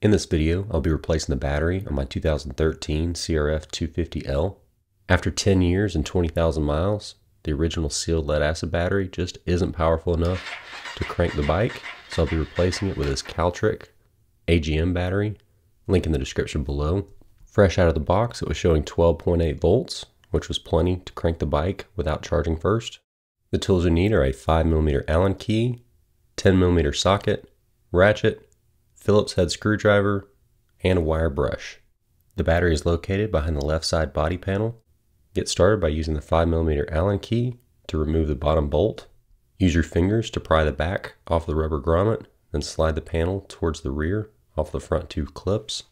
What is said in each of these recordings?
In this video, I'll be replacing the battery on my 2013 CRF250L. After 10 years and 20,000 miles, the original sealed lead acid battery just isn't powerful enough to crank the bike, so I'll be replacing it with this Caltric AGM battery, link in the description below. Fresh out of the box, it was showing 12.8 volts, which was plenty to crank the bike without charging first. The tools you need are a 5mm Allen key, 10mm socket, ratchet, Phillips head screwdriver, and a wire brush. The battery is located behind the left side body panel. Get started by using the 5mm Allen key to remove the bottom bolt. Use your fingers to pry the back off the rubber grommet, then slide the panel towards the rear off the front two clips.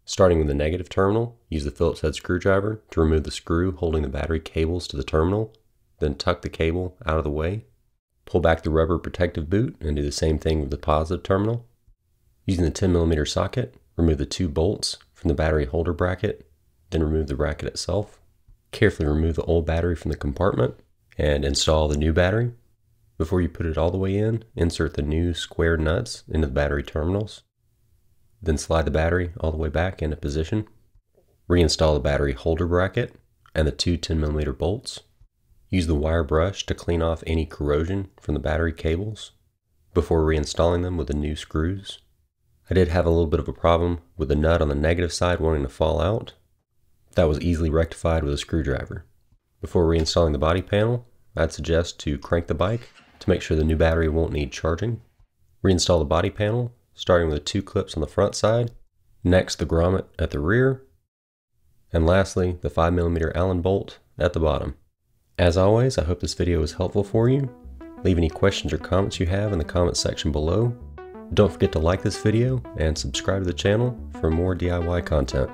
Starting with the negative terminal, use the Phillips head screwdriver to remove the screw holding the battery cables to the terminal, then tuck the cable out of the way. Pull back the rubber protective boot and do the same thing with the positive terminal. Using the 10mm socket, remove the two bolts from the battery holder bracket, then remove the bracket itself. Carefully remove the old battery from the compartment and install the new battery. Before you put it all the way in, insert the new square nuts into the battery terminals. Then slide the battery all the way back into position. Reinstall the battery holder bracket and the two 10mm bolts. Use the wire brush to clean off any corrosion from the battery cables before reinstalling them with the new screws. I did have a little bit of a problem with the nut on the negative side wanting to fall out. That was easily rectified with a screwdriver. Before reinstalling the body panel, I'd suggest to crank the bike to make sure the new battery won't need charging. Reinstall the body panel, starting with the two clips on the front side, next the grommet at the rear, and lastly the 5mm Allen bolt at the bottom. As always, I hope this video was helpful for you. Leave any questions or comments you have in the comments section below. Don't forget to like this video and subscribe to the channel for more DIY content.